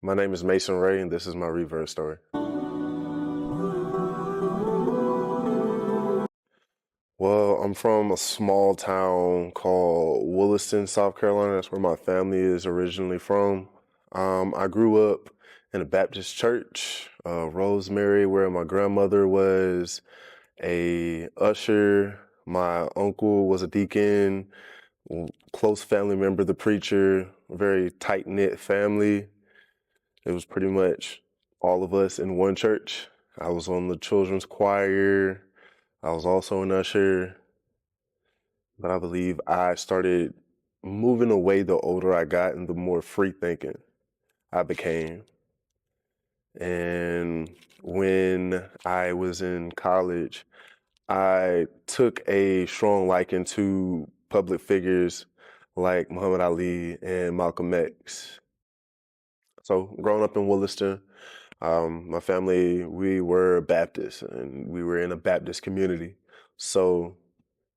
My name is Mason Ray, and this is my Revert story. Well, I'm from a small town called Williston, South Carolina. That's where my family is originally from. I grew up in a Baptist church, Rosemary, where my grandmother was a usher. My uncle was a deacon, close family member, the preacher, very tight-knit family. It was pretty much all of us in one church. I was on the children's choir. I was also an usher, but I believe I started moving away the older I got and the more free thinking I became. And when I was in college, I took a strong liking to public figures like Muhammad Ali and Malcolm X. So growing up in Williston, my family, we were Baptist and we were in a Baptist community. So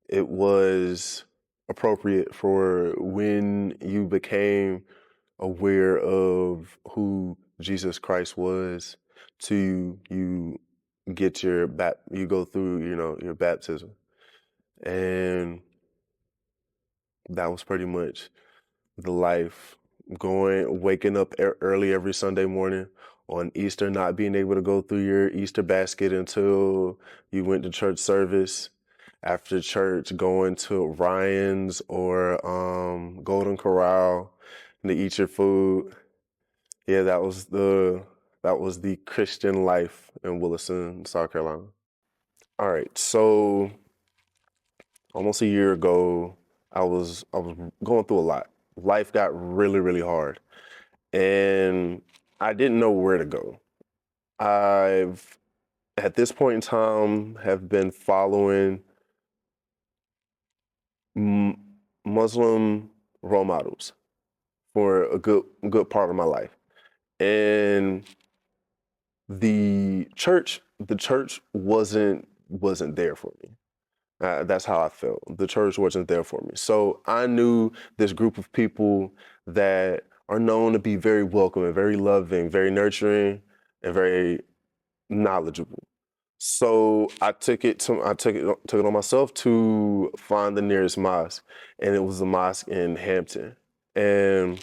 it was appropriate for when you became aware of who Jesus Christ was to you get you go through, your baptism. And that was pretty much the life waking up early every Sunday morning on Easter, not being able to go through your Easter basket until you went to church service. After church, going to Ryan's or Golden Corral to eat your food. Yeah, that was the Christian life in Williston, South Carolina. All right, so almost a year ago, I was going through a lot. Life got really, really hard, and I didn't know where to go. I've at this point in time have been following Muslim role models for a good part of my life, and the church wasn't there for me. That's how I felt. The church wasn't there for me. So I knew this group of people that are known to be very welcoming, very loving, very nurturing, and very knowledgeable. So I took it on myself to find the nearest mosque, and it was a mosque in Hampton. And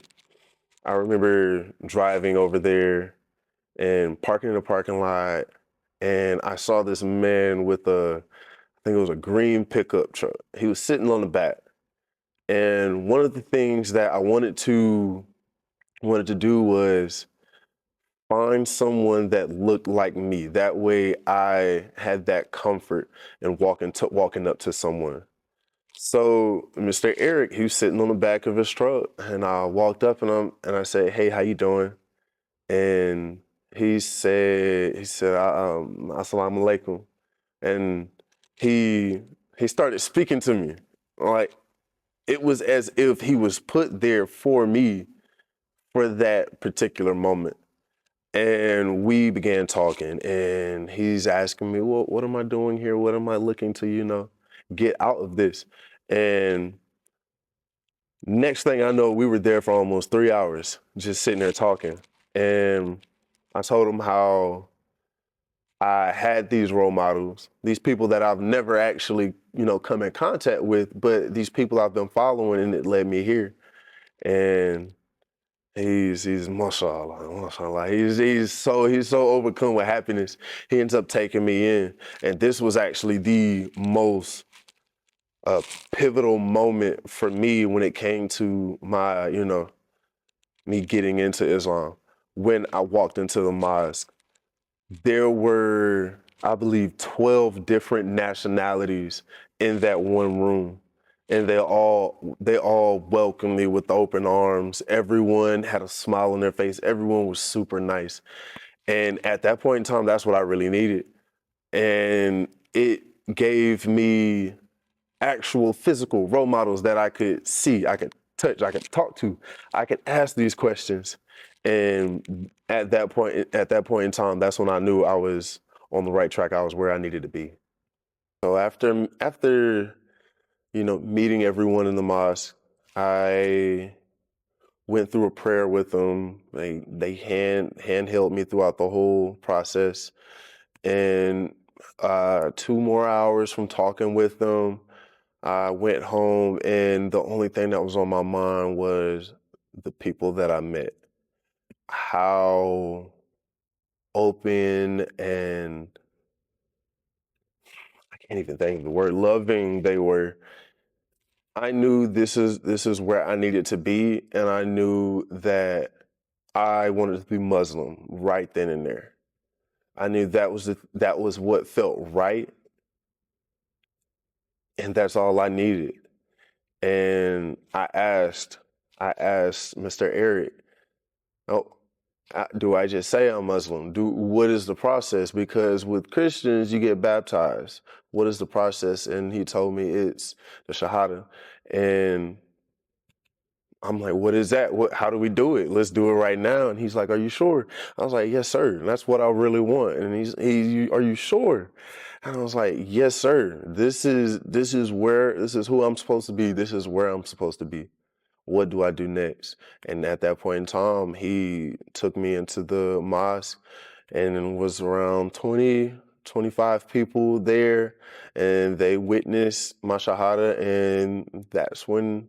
I remember driving over there and parking in a parking lot, and I saw this man with I think it was a green pickup truck. He was sitting on the back. And one of the things that I wanted to do was find someone that looked like me. That way I had that comfort in walking up to someone. So Mr. Eric, he was sitting on the back of his truck, and I walked up and I said, "Hey, how you doing?" And he said, "Assalamu alaikum," and he he started speaking to me like it was as if he was put there for me for that particular moment. And we began talking, and he's asking me, "Well, what am I doing here? What am I looking to, get out of this?" And next thing I know, we were there for almost 3 hours, just sitting there talking. And I told him how I had these role models, these people that I've never actually, come in contact with, but these people I've been following, and it led me here. And he's mashallah, mashallah. He's so overcome with happiness. He ends up taking me in, and this was actually the most pivotal moment for me when it came to me getting into Islam. When I walked into the mosque, there were, I believe, 12 different nationalities in that one room. And they all welcomed me with open arms. Everyone had a smile on their face. Everyone was super nice. And at that point in time, that's what I really needed. And it gave me actual physical role models that I could see, I could touch, I could talk to, I could ask these questions. And at that point in time, that's when I knew I was on the right track. I was where I needed to be. So after meeting everyone in the mosque, I went through a prayer with them. They hand held me throughout the whole process. And 2 more hours from talking with them, I went home, and the only thing that was on my mind was the people that I met. How open and I can't even think of the word, loving they were. I knew this is where I needed to be, and I knew that I wanted to be Muslim right then and there. I knew that was what felt right, and that's all I needed. And I asked Mr. Eric, oh, do I just say I'm Muslim? What is the process? Because with Christians, you get baptized. What is the process? And he told me it's the Shahada. And I'm like, what is that? How do we do it? Let's do it right now. And he's like, are you sure? I was like, yes, sir. And that's what I really want. And are you sure? And I was like, yes, sir. This is who I'm supposed to be. This is where I'm supposed to be. What do I do next? And at that point in time, he took me into the mosque, and it was around 20, 25 people there, and they witnessed my Shahada, and that's when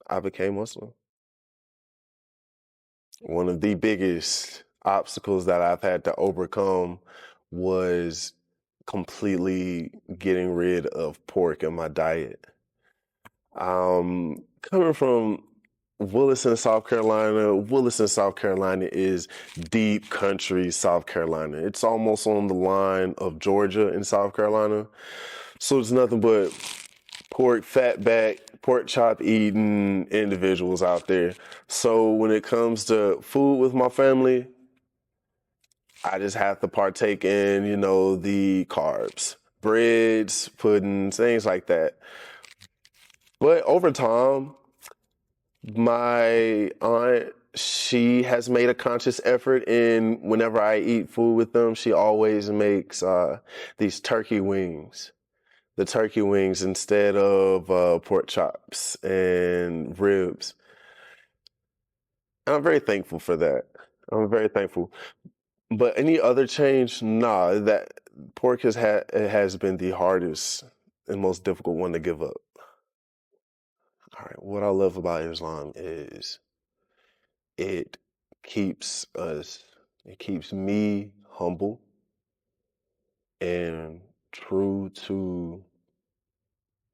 I became Muslim. One of the biggest obstacles that I've had to overcome was completely getting rid of pork in my diet. Coming from Williston, South Carolina is deep country South Carolina. It's almost on the line of Georgia and South Carolina. So it's nothing but pork, fatback, pork chop eating individuals out there. So when it comes to food with my family, I just have to partake in, the carbs, breads, puddings, things like that. But over time, my aunt, she has made a conscious effort, and whenever I eat food with them, she always makes these turkey wings. The turkey wings instead of pork chops and ribs. And I'm very thankful for that. I'm very thankful. But any other change? Nah, that pork it has been the hardest and most difficult one to give up. All right, what I love about Islam is it keeps us, it keeps me humble and true to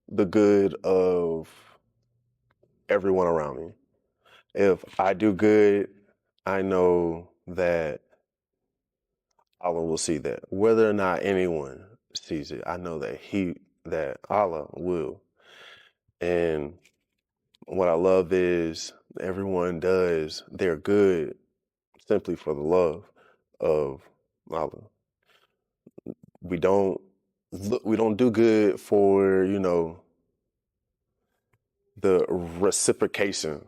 the good of everyone around me. If I do good, I know that Allah will see that. Whether or not anyone sees it, I know that Allah will. And what I love is everyone does their good simply for the love of Allah. We don't we don't do good for, the reciprocation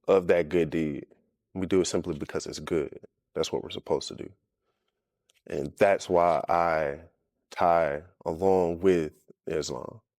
of that good deed. We do it simply because it's good. That's what we're supposed to do. And that's why I tie along with Islam.